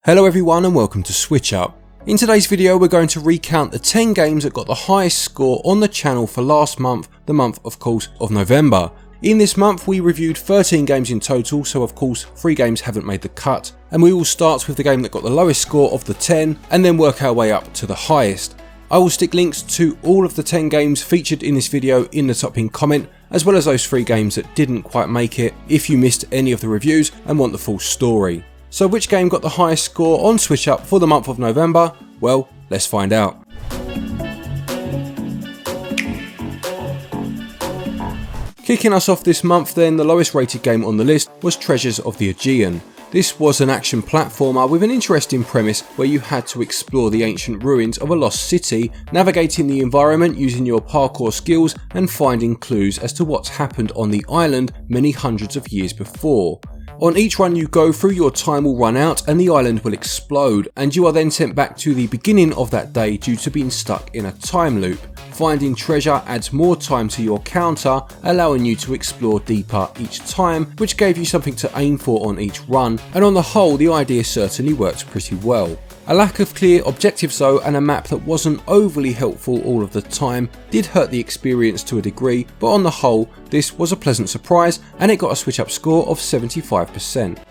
Hello everyone and welcome to SwitchUp. In today's video we're going to recount the 10 games that got the highest score on the channel for last month, the month of course of November. In this month we reviewed 13 games in total, so of course 3 games haven't made the cut, and we will start with the game that got the lowest score of the 10 and then work our way up to the highest. I will stick links to all of the 10 games featured in this video in the top pinned comment, as well as those 3 games that didn't quite make it if you missed any of the reviews and want the full story. So which game got the highest score on SwitchUp for the month of November? Well, let's find out. Kicking us off this month then, the lowest rated game on the list was Treasures of the Aegean. This was an action platformer with an interesting premise where you had to explore the ancient ruins of a lost city, navigating the environment using your parkour skills and finding clues as to what's happened on the island many hundreds of years before. On each run you go through, your time will run out and the island will explode, and you are then sent back to the beginning of that day due to being stuck in a time loop. Finding treasure adds more time to your counter, allowing you to explore deeper each time, which gave you something to aim for on each run, and on the whole the idea certainly worked pretty well. A lack of clear objectives though, and a map that wasn't overly helpful all of the time did hurt the experience to a degree, but on the whole this was a pleasant surprise and it got a SwitchUp score of 75%.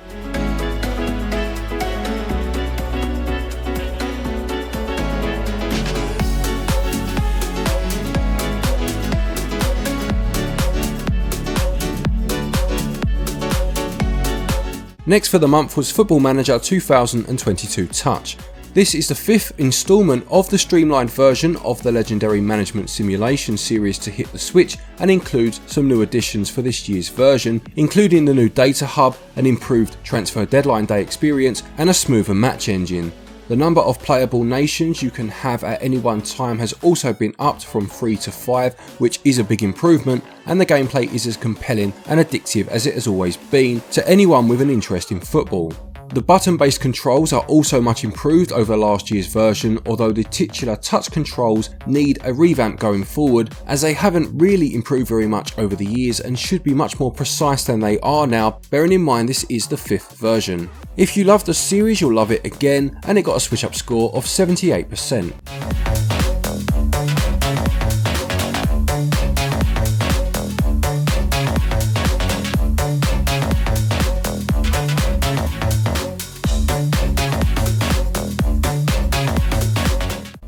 Next for the month was Football Manager 2022 Touch. This is the 5th instalment of the streamlined version of the legendary management simulation series to hit the Switch, and includes some new additions for this year's version, including the new data hub, an improved transfer deadline day experience and a smoother match engine. The number of playable nations you can have at any one time has also been upped from 3 to 5, which is a big improvement, and the gameplay is as compelling and addictive as it has always been to anyone with an interest in football. The button-based controls are also much improved over last year's version, although the titular touch controls need a revamp going forward, as they haven't really improved very much over the years and should be much more precise than they are now, bearing in mind this is the 5th version. If you love the series you'll love it again, and it got a SwitchUp score of 78%.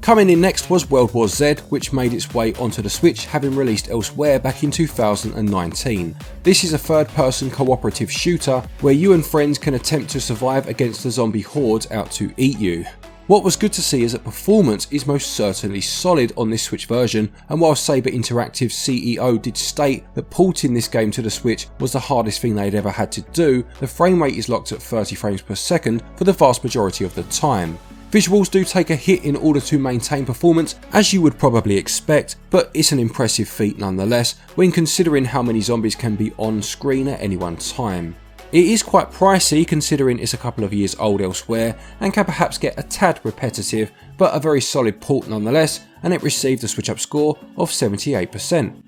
Coming in next was World War Z, which made its way onto the Switch, having released elsewhere back in 2019. This is a third-person cooperative shooter where you and friends can attempt to survive against the zombie hordes out to eat you. What was good to see is that performance is most certainly solid on this Switch version, and while Saber Interactive's CEO did state that porting this game to the Switch was the hardest thing they'd ever had to do, the frame rate is locked at 30 frames per second for the vast majority of the time. Visuals do take a hit in order to maintain performance, as you would probably expect, but it's an impressive feat nonetheless when considering how many zombies can be on screen at any one time. It is quite pricey considering it's a couple of years old elsewhere and can perhaps get a tad repetitive, but a very solid port nonetheless, and it received a SwitchUp score of 78%.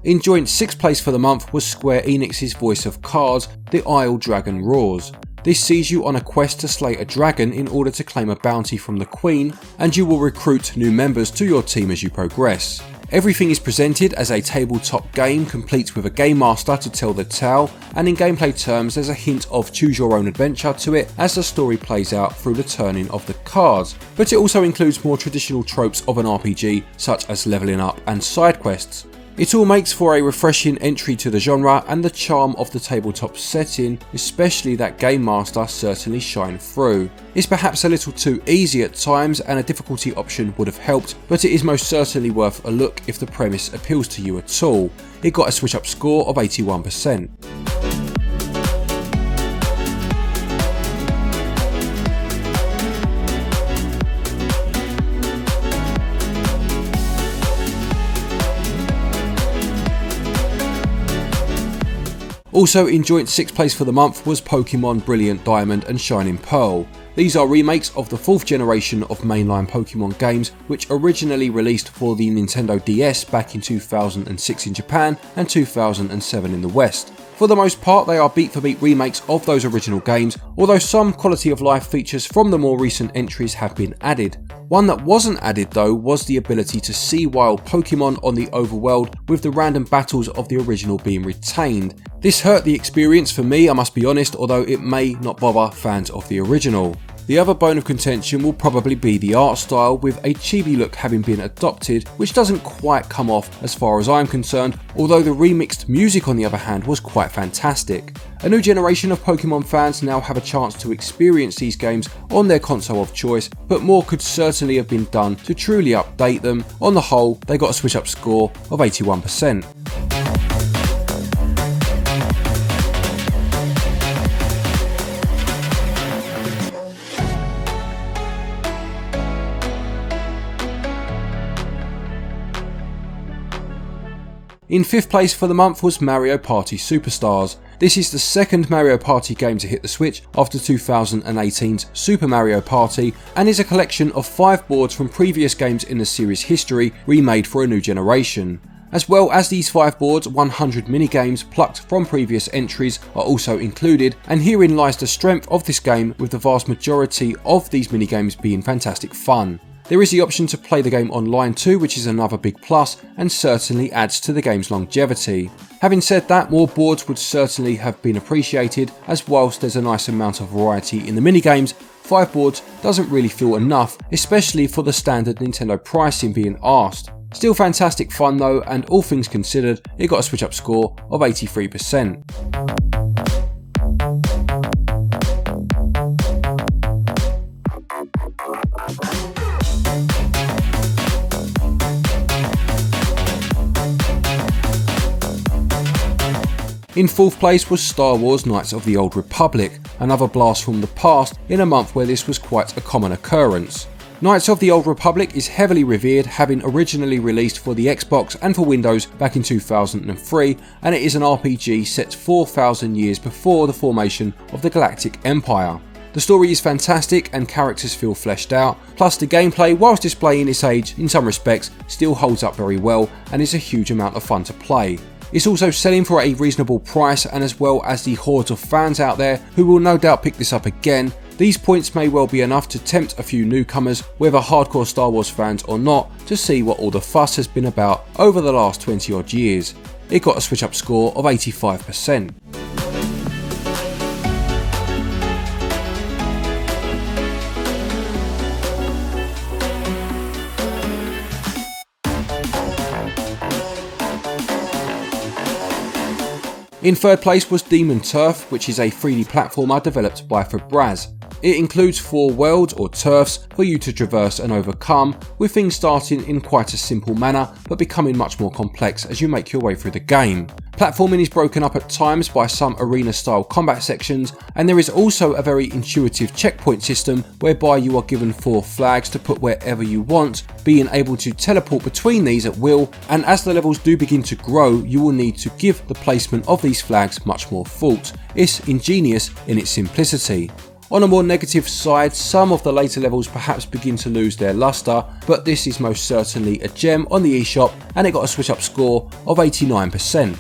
In joint 6th place for the month was Square Enix's Voice of Cards, The Isle Dragon Roars. This sees you on a quest to slay a dragon in order to claim a bounty from the Queen, and you will recruit new members to your team as you progress. Everything is presented as a tabletop game, complete with a game master to tell the tale, and in gameplay terms there's a hint of choose your own adventure to it as the story plays out through the turning of the cards, but it also includes more traditional tropes of an RPG such as leveling up and side quests. It all makes for a refreshing entry to the genre, and the charm of the tabletop setting, especially that Game Master, certainly shine through. It's perhaps a little too easy at times and a difficulty option would have helped, but it is most certainly worth a look if the premise appeals to you at all. It got a SwitchUp score of 81%. Also in joint 6th place for the month was Pokemon Brilliant Diamond and Shining Pearl. These are remakes of the 4th generation of mainline Pokemon games, which originally released for the Nintendo DS back in 2006 in Japan and 2007 in the West. For the most part, they are beat-for-beat remakes of those original games, although some quality of life features from the more recent entries have been added. One that wasn't added though was the ability to see wild Pokemon on the overworld, with the random battles of the original being retained. This hurt the experience for me, I must be honest, although it may not bother fans of the original. The other bone of contention will probably be the art style, with a chibi look having been adopted, which doesn't quite come off as far as I'm concerned, although the remixed music on the other hand was quite fantastic. A new generation of Pokemon fans now have a chance to experience these games on their console of choice, but more could certainly have been done to truly update them. On the whole, they got a SwitchUp score of 81%. In 5th place for the month was Mario Party Superstars. This is the second Mario Party game to hit the Switch after 2018's Super Mario Party, and is a collection of 5 boards from previous games in the series' history remade for a new generation. As well as these 5 boards, 100 minigames plucked from previous entries are also included, and herein lies the strength of this game, with the vast majority of these minigames being fantastic fun. There is the option to play the game online too, which is another big plus and certainly adds to the game's longevity. Having said that, more boards would certainly have been appreciated, as whilst there's a nice amount of variety in the minigames, 5 boards doesn't really feel enough, especially for the standard Nintendo pricing being asked. Still fantastic fun though, and all things considered, it got a SwitchUp score of 83%. In 4th place was Star Wars Knights of the Old Republic, another blast from the past in a month where this was quite a common occurrence. Knights of the Old Republic is heavily revered, having originally released for the Xbox and for Windows back in 2003, and it is an RPG set 4,000 years before the formation of the Galactic Empire. The story is fantastic and characters feel fleshed out, plus the gameplay, whilst displaying its age in some respects, still holds up very well and is a huge amount of fun to play. It's also selling for a reasonable price, and as well as the hordes of fans out there who will no doubt pick this up again, these points may well be enough to tempt a few newcomers, whether hardcore Star Wars fans or not, to see what all the fuss has been about over the last 20 odd years. It got a SwitchUp score of 85%. In 3rd place was Demon Turf, which is a 3D platformer developed by Fabraz. It includes 4 worlds or turfs for you to traverse and overcome, with things starting in quite a simple manner but becoming much more complex as you make your way through the game. Platforming is broken up at times by some arena style combat sections, and there is also a very intuitive checkpoint system whereby you are given 4 flags to put wherever you want, being able to teleport between these at will, and as the levels do begin to grow you will need to give the placement of these flags much more thought. It's ingenious in its simplicity. On a more negative side, some of the later levels perhaps begin to lose their luster, but this is most certainly a gem on the eShop, and it got a SwitchUp score of 89%.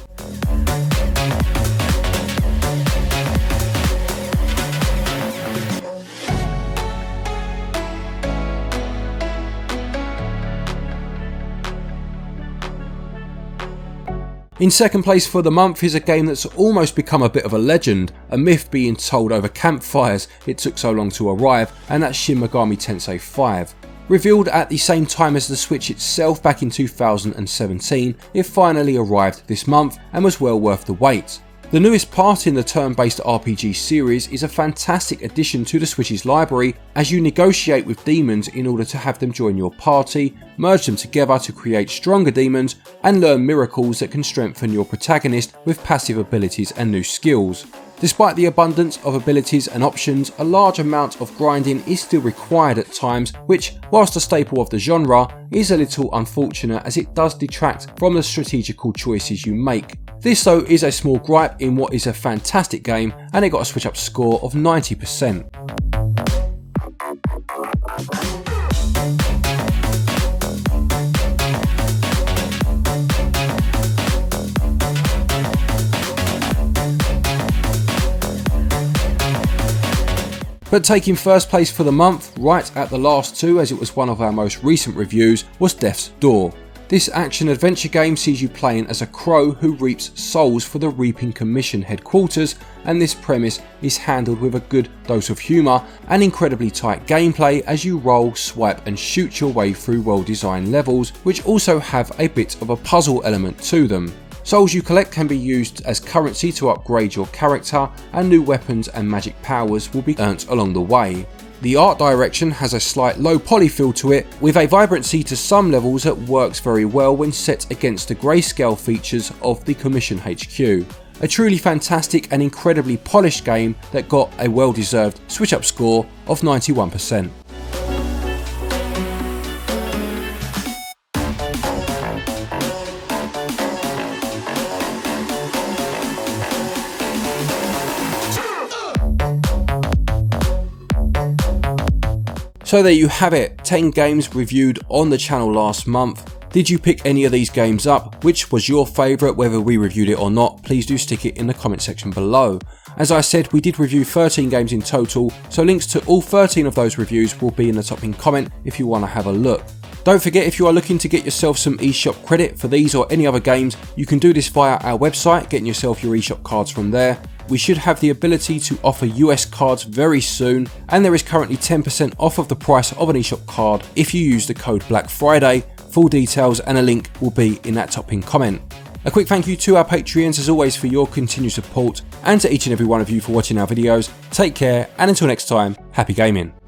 In 2nd place for the month is a game that's almost become a bit of a legend, a myth being told over campfires it took so long to arrive, and that's Shin Megami Tensei 5. Revealed at the same time as the Switch itself back in 2017, it finally arrived this month and was well worth the wait. The newest part in the turn-based RPG series is a fantastic addition to the Switch's library, as you negotiate with demons in order to have them join your party, merge them together to create stronger demons, and learn miracles that can strengthen your protagonist with passive abilities and new skills. Despite the abundance of abilities and options, a large amount of grinding is still required at times, which, whilst a staple of the genre, is a little unfortunate as it does detract from the strategical choices you make. This though is a small gripe in what is a fantastic game, and it got a SwitchUp score of 90%. But taking first place for the month, right at the last two as it was one of our most recent reviews, was Death's Door. This action-adventure game sees you playing as a crow who reaps souls for the Reaping Commission headquarters, and this premise is handled with a good dose of humour and incredibly tight gameplay as you roll, swipe and shoot your way through well-designed levels, which also have a bit of a puzzle element to them. Souls you collect can be used as currency to upgrade your character, and new weapons and magic powers will be earned along the way. The art direction has a slight low poly feel to it, with a vibrancy to some levels that works very well when set against the grayscale features of the Commission HQ. A truly fantastic and incredibly polished game that got a well-deserved SwitchUp score of 91%. So there you have it, 10 games reviewed on the channel last month. Did you pick any of these games up? Which was your favourite? Whether we reviewed it or not, please do stick it in the comment section below. As I said, we did review 13 games in total, so links to all 13 of those reviews will be in the top pinned comment if you want to have a look. Don't forget, if you are looking to get yourself some eShop credit for these or any other games, you can do this via our website, getting yourself your eShop cards from there. We should have the ability to offer US cards very soon, and there is currently 10% off of the price of an eShop card if you use the code Black Friday. Full details and a link will be in that top pinned comment. A quick thank you to our Patreons as always for your continued support, and to each and every one of you for watching our videos. Take care, and until next time, happy gaming.